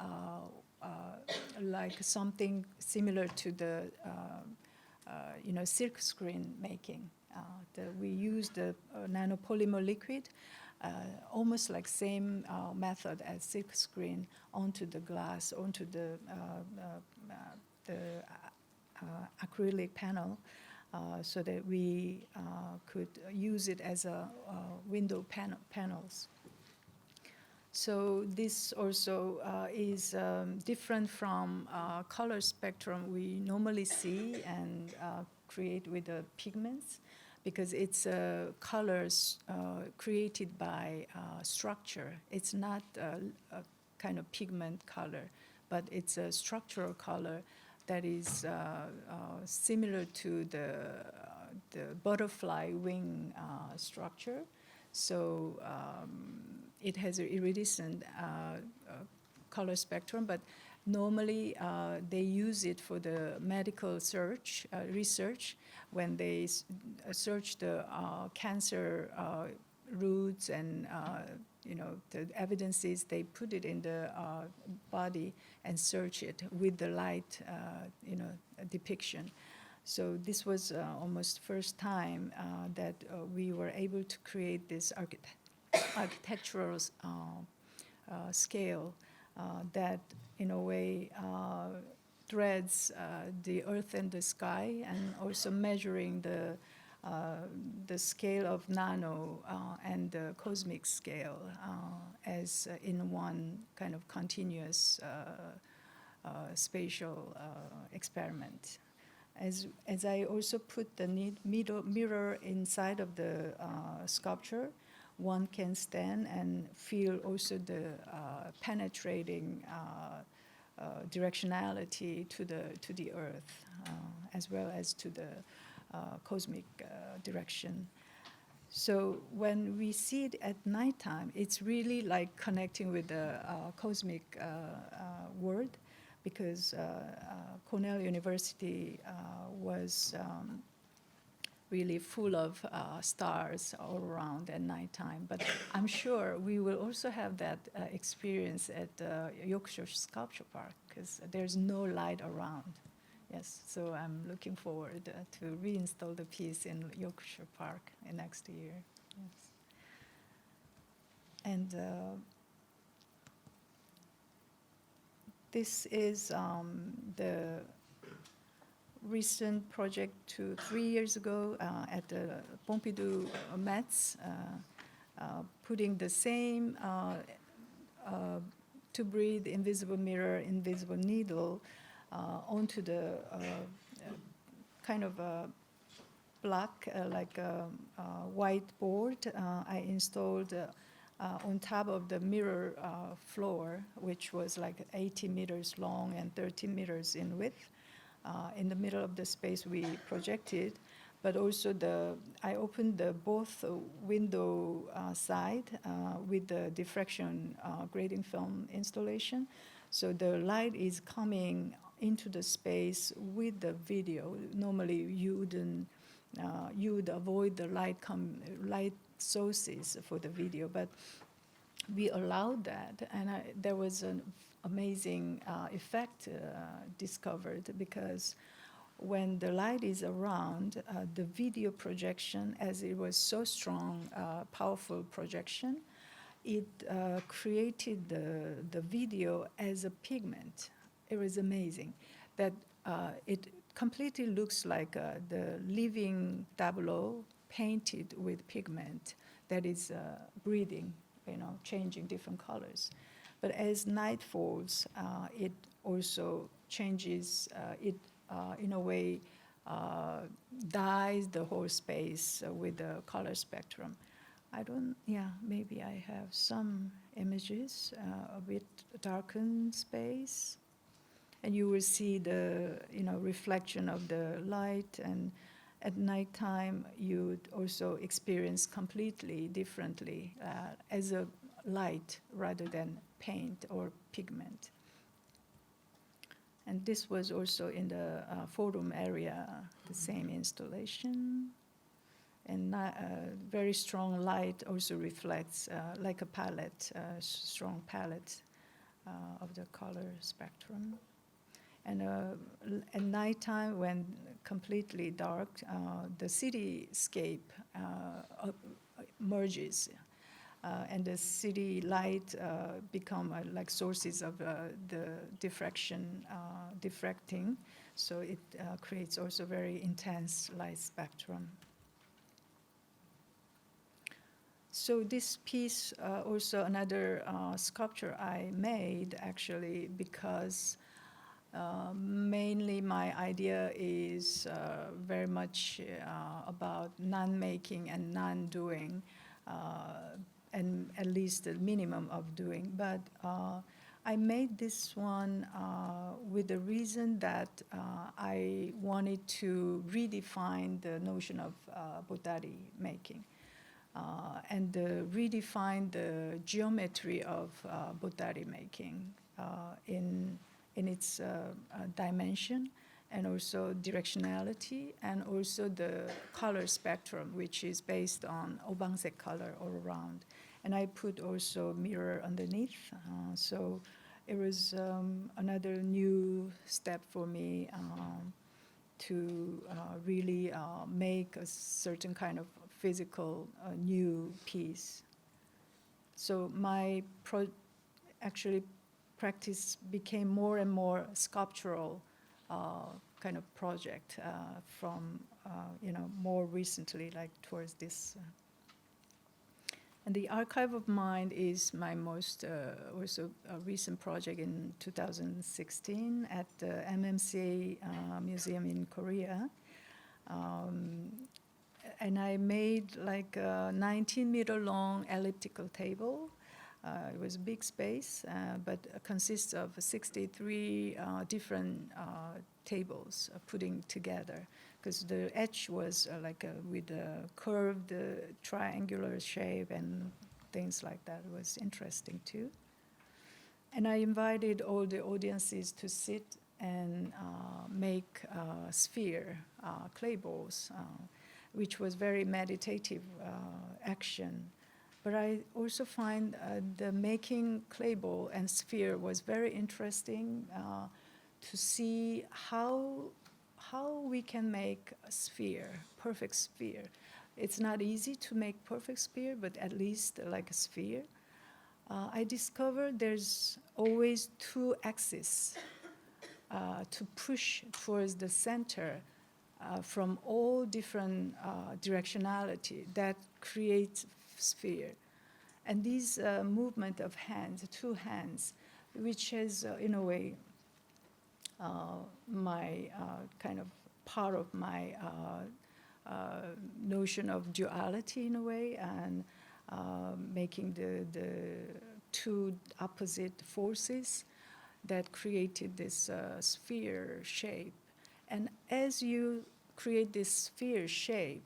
like something similar to the silk screen making. We used the nanopolymer liquid almost like same method as silk screen onto the glass, onto the acrylic panel, so that we could use it as a window panels. So this also is different from color spectrum we normally see and create with the pigments, because it's colors created by structure. It's not a kind of pigment color, but it's a structural color that is similar to the butterfly wing structure. So it has an iridescent color spectrum, but normally they use it for the medical research when they search the cancer roots and the evidences. They put it in the body and search it with the light depiction. So this was almost first time that we were able to create this architectural scale that in a way threads the earth and the sky, and also measuring the scale of nano and the cosmic scale as in one kind of continuous spatial experiment. As I also put the mirror inside of the sculpture, one can stand and feel also the penetrating directionality to the earth, as well as to the cosmic direction. So when we see it at nighttime, it's really like connecting with the cosmic world, because Cornell University was really full of stars all around at nighttime. But I'm sure we will also have that experience at Yorkshire Sculpture Park, because there's no light around. Yes, so I'm looking forward to reinstall the piece in Yorkshire Park next year. Yes. And this is the recent project 3 years ago at the Pompidou Metz, putting the same to breathe invisible mirror, invisible needle onto the kind of a black, like a whiteboard I installed on top of the mirror floor, which was like 80 meters long and 30 meters in width. In the middle of the space we projected, but also I opened both window side with the diffraction grading film installation. So the light is coming into the space with the video. Normally you would avoid the light sources for the video, but we allowed that, and there was an amazing effect discovered, because when the light is around, the video projection, as it was so strong, powerful projection, it created the video as a pigment. It was amazing that it completely looks like the living tableau painted with pigment that is breathing, changing different colors. But as night falls, it also changes, in a way dyes the whole space with the color spectrum. Maybe I have some images, a bit darkened space. And you will see the, reflection of the light, and at nighttime you would also experience completely differently as a light rather than paint or pigment. And this was also in the forum area, the same installation. And very strong light also reflects like a palette, strong palette of the color spectrum. And at nighttime, when completely dark, the cityscape merges. and the city light become like sources of the diffracting. So it creates also very intense light spectrum. So this piece, also another sculpture I made actually, because mainly my idea is very much about non-making and non-doing, and at least the minimum of doing. But I made this one with the reason that I wanted to redefine the notion of bottari making. And redefine the geometry of bottari making in its dimension, and also directionality, and also the color spectrum, which is based on obangsek color all around. And I put also mirror underneath. So it was another new step for me to really make a certain kind of physical new piece. So my actually practice became more and more sculptural kind of project from more recently, like towards this. And the Archive of Mind is my most also recent project in 2016 at the MMCA Museum in Korea. And I made like a 19-meter long elliptical table. It was a big space, but consists of 63 different tables putting together, because the edge was with a curved triangular shape and things like that. It was interesting too. And I invited all the audiences to sit and make sphere clay balls, which was very meditative action. But I also find the making clay ball and sphere was very interesting to see how we can make a sphere, perfect sphere. It's not easy to make perfect sphere, but at least like a sphere. I discovered there's always two axes to push towards the center from all different directionality that creates sphere. And this movement of hands, two hands, which is in a way my kind of part of my notion of duality in a way, and making the two opposite forces that created this sphere shape. And as you create this sphere shape,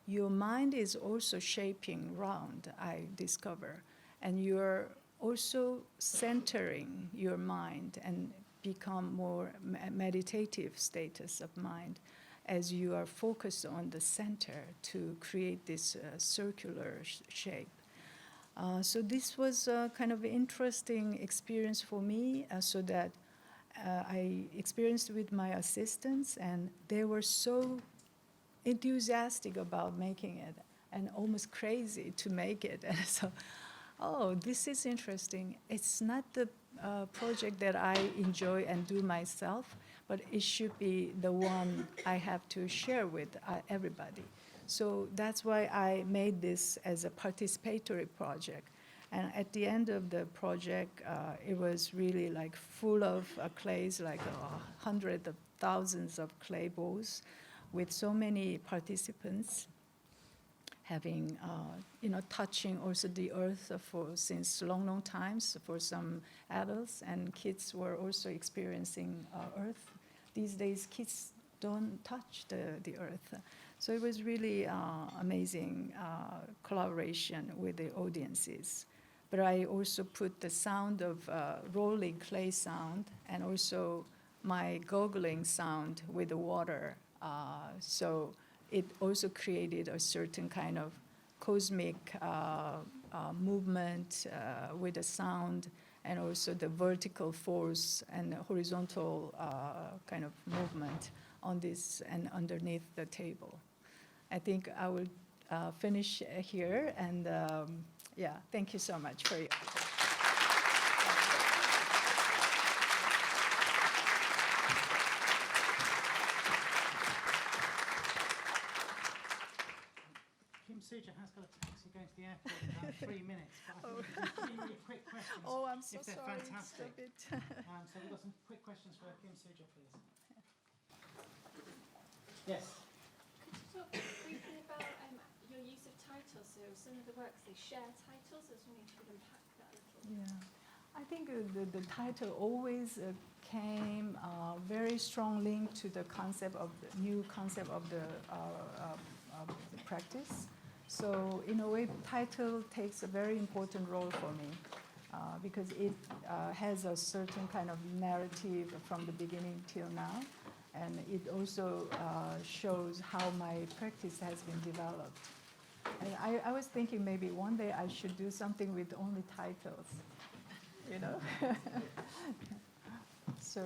your mind is also shaping round, I discover. And you're also centering your mind and become more meditative status of mind as you are focused on the center to create this circular shape. So this was kind of an interesting experience for me, so that I experienced with my assistants, and they were so enthusiastic about making it and almost crazy to make it. And so, oh, this is interesting. It's not the project that I enjoy and do myself, but it should be the one I have to share with everybody. So that's why I made this as a participatory project. And at the end of the project, it was really like full of clays, like hundreds of thousands of clay balls, with so many participants having, touching also the earth since long times for some adults, and kids were also experiencing earth. These days, kids don't touch the earth. So it was really amazing collaboration with the audiences. But I also put the sound of rolling clay sound, and also my goggling sound with the water. So it also created a certain kind of cosmic movement with the sound, and also the vertical force and horizontal kind of movement on this and underneath the table. I think I will finish here, and yeah, thank you so much for your. Kimsooja has got a taxi going to the airport in about 3 minutes, but I think we can really quick questions. Oh, I'm so if they're sorry. fantastic. It's a bit So we've got some quick questions for Kimsooja, please. Yes. Could you talk briefly about your use of titles? So some of the works, they share titles. I was wondering if you could unpack that a little. Yeah, I think the title always came very strong link to the concept of the new concept of the practice. So in a way, title takes a very important role for me because it has a certain kind of narrative from the beginning till now, and it also shows how my practice has been developed. And I was thinking maybe one day I should do something with only titles, you know? So,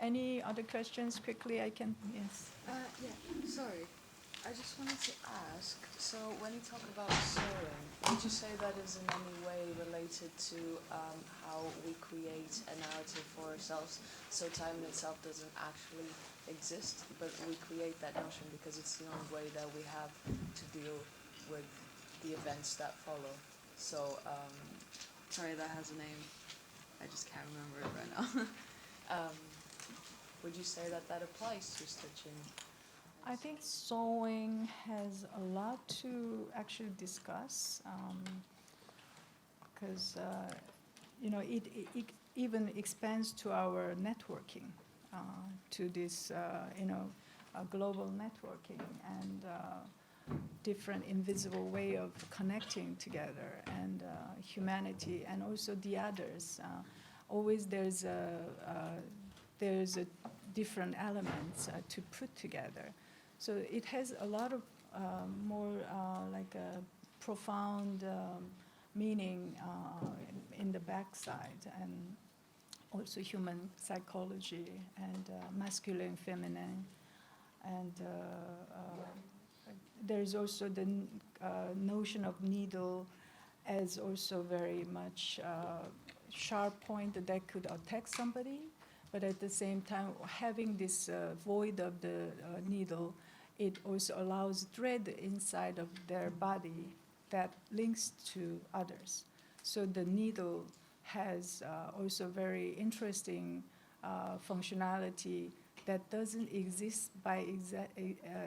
any other questions quickly? I can, yes. Yeah, sorry. I just wanted to ask, so when you talk about sewing, would you say that is in any way related to how we create a narrative for ourselves? So time in itself doesn't actually exist, but we create that notion because it's the only way that we have to deal with the events that follow. So, sorry, that has a name. I just can't remember it right now. Would you say that that applies to stitching? I think sewing has a lot to actually discuss because you know it even expands to our networking, to this you know global networking and different invisible way of connecting together and humanity and also the others. Always there's a different elements to put together. So it has a lot of more like a profound meaning in the backside, and also human psychology and masculine, feminine, and there's also the notion of needle as also very much sharp point that could attack somebody, but at the same time having this void of the needle, it also allows thread inside of their body that links to others. So the needle has also very interesting functionality that doesn't exist by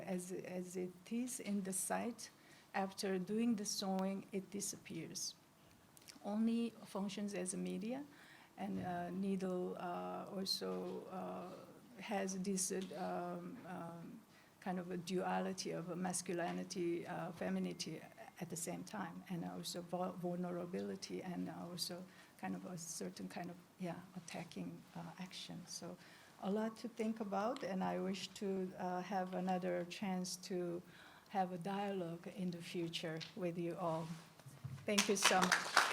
as it is in the site. After doing the sewing, it disappears. Only functions as a media, and needle also has this kind of a duality of a masculinity, femininity at the same time, and also vulnerability, and also kind of a certain kind of attacking action. So a lot to think about, and I wish to have another chance to have a dialogue in the future with you all. Thank you so much.